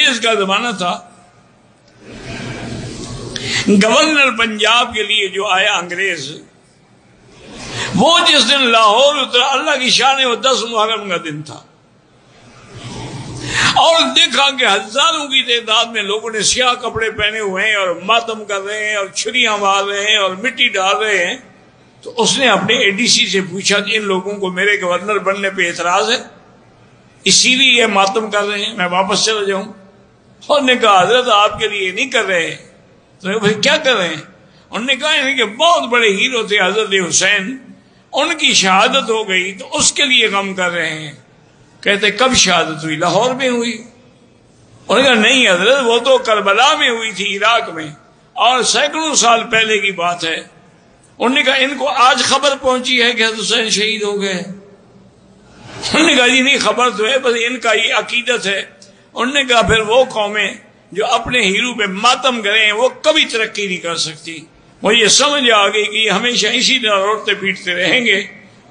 इसका जमाना था, गवर्नर पंजाब के लिए जो आया अंग्रेज, वो जिस दिन लाहौर उतरा, अल्लाह की शान, वो 10 मुहर्रम का दिन था, और देखा कि हजारों की तादाद में लोगों ने स्याह कपड़े पहने हुए हैं और मातम कर रहे हैं और छुरियां मार रहे हैं और मिट्टी डाल रहे हैं। तो उसने अपने एडीसी से पूछा कि इन लोगों को मेरे गवर्नर बनने पे एतराज है, इसीलिए ये मातम कर रहे हैं, मैं वापस चला जाऊं? उन्होंने कहा हजरत आपके लिए नहीं कर रहे। तो भाई क्या कर रहे हैं? उन्होंने कहा कि बहुत बड़े हीरो थे हजरत हुसैन, उनकी शहादत हो गई तो उसके लिए गम कर रहे हैं। कहते कब शहादत हुई? लाहौर में हुई। उन्होंने कहा नहीं हजरत, वो तो करबला में हुई थी, इराक में, और सैकड़ों साल पहले की बात है। उन्होंने कहा इनको आज खबर पहुंची है कि हुसैन शहीद हो गए? उन्होंने कहा जी नहीं, खबर तो है, बस इनका ये अकीदत है। उन्होंने कहा फिर वो कौमें जो अपने हीरो पे मातम करें वो कभी तरक्की नहीं कर सकती। मुझे समझ आ गई कि हमेशा इसी तरह रोते पीटते रहेंगे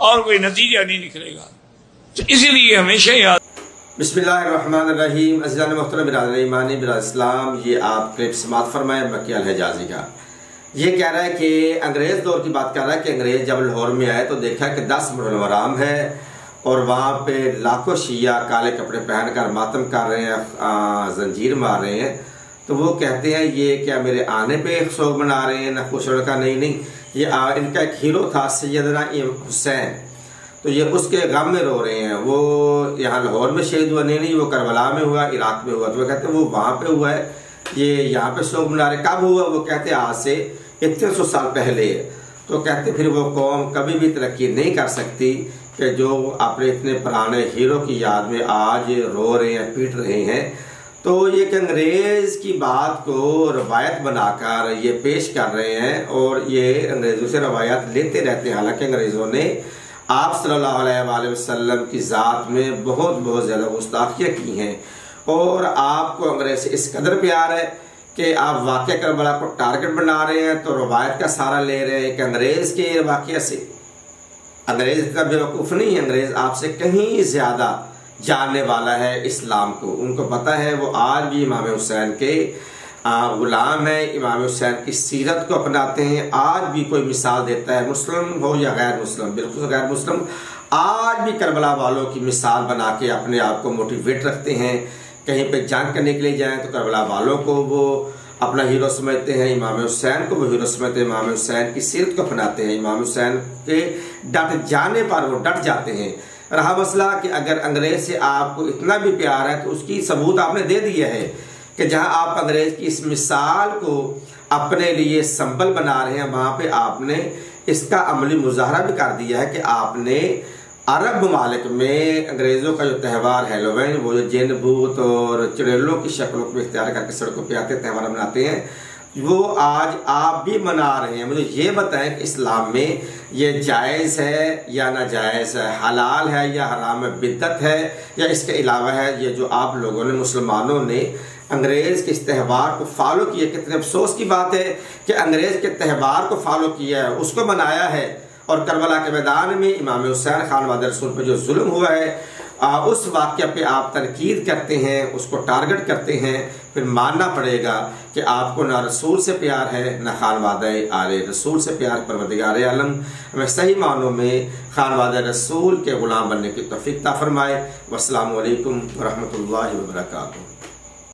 और कोई नतीजा नहीं निकलेगा। तो इसीलिए हमेशा याद। बिस्मिल्लाहिर्रहमानिर्रहीम। अज़ीज़ान मोहतरम बिरादर ईमानी बिरादर इस्लाम, ये आप क्लिप समात फरमाए मक्की अल-हिजाज़ी का। ये कह रहा है कि अंग्रेज दौर की बात कर रहा है कि अंग्रेज जब लाहौर में आए तो देखा कि 10 मुहर्रम हराम है और वहाँ पे लाखों शिया काले कपड़े पहनकर मातम कर रहे हैं, जंजीर मार रहे हैं। तो वो कहते हैं ये क्या मेरे आने पे शोक मना रहे हैं? ना खुश होने का नहीं, ये इनका एक हीरो था सैयदना हुसैन, तो ये उसके गम में रो रहे हैं। वो यहाँ लाहौर में शहीद हुआ नहीं, वो करबला में हुआ, इराक में हुआ। तो वो कहते वो वहाँ पे हुआ है, ये यहाँ पे शोक मना रहे। कब हुआ? वो कहते आज से 100 साल पहले है। तो कहते फिर वो कौम कभी भी तरक्की नहीं कर सकती कि जो अपने इतने पुराने हीरो की याद में आज रो रहे हैं, पीट रहे हैं। तो ये कि अंग्रेज की बात को रवायत बनाकर ये पेश कर रहे हैं और ये अंग्रेजों से रवायत लेते रहते हैं। हालांकि अंग्रेजों ने आप सल्लल्लाहु अलैहि वसल्लम की ज़ात में बहुत ज़्यादा गुस्ताखियाँ की हैं और आपको अंग्रेज से इस कदर प्यार है कि आप वाक़या करबला को टारगेट बना रहे हैं, तो रवायत का सहारा ले रहे हैं कि अंग्रेज के वाक़या से। अंग्रेज इतना बेवकूफ़ नहीं है, अंग्रेज आपसे कहीं ज़्यादा जानने वाला है इस्लाम को। उनको पता है, वो आज भी इमाम हुसैन के गुलाम है, इमाम हुसैन की सीरत को अपनाते हैं। आज भी कोई मिसाल देता है, मुस्लिम हो या गैर मुस्लिम, बिल्कुल गैर मुस्लिम, आज भी करबला वालों की मिसाल बना के अपने आप को मोटिवेट रखते हैं। कहीं पे जंग करने के लिए जाएं तो करबला वालों को वो अपना हीरो समझते हैं, इमाम हुसैन को वो हीरो समझते हैं, इमाम हुसैन की सीरत को अपनाते हैं। इमाम हुसैन के डट जाने पर वो डट जाते हैं। रहा मसला कि अगर अंग्रेज से आपको इतना भी प्यार है तो उसकी सबूत आपने दे दिया है कि जहां आप अंग्रेज की इस मिसाल को अपने लिए संबल बना रहे हैं, वहां पे आपने इसका अमली मुजाहरा भी कर दिया है कि आपने अरब ममालिक में अंग्रेज़ों का जो त्यौहार हैलोवीन, वो जो जिन भूत और चुड़ैलों की शक्लों को इख्तियार करके सड़कों पे आते त्यौहार मनाते हैं, वो आज आप भी मना रहे हैं। मुझे ये बताएं कि इस्लाम में ये जायज़ है या नाजायज़ है, हलाल है या हराम है, बिद्दत है या इसके अलावा है? ये जो आप लोगों ने, मुसलमानों ने अंग्रेज़ के इस त्यौहार को फॉलो किया, कितने अफसोस की बात है कि अंग्रेज़ के त्यौहार को फॉलो किया है, उसको मनाया है। और करबला के मैदान में इमाम हुसैन खानवाद रसूल पर जो जुल्म हुआ है, उस वाक़या पे आप तनकीद करते हैं, उसको टारगेट करते हैं। फिर मानना पड़ेगा कि आपको ना रसूल से प्यार है, ना खानवाद आले रसूल से प्यार। परवरदिगार आलम हमें सही मानों में खानवाद रसूल के गुलाम बनने की तौफीक अता फरमाए। वस्सलामु अलैकुम व रहमतुल्लाहि व बरकातुहू।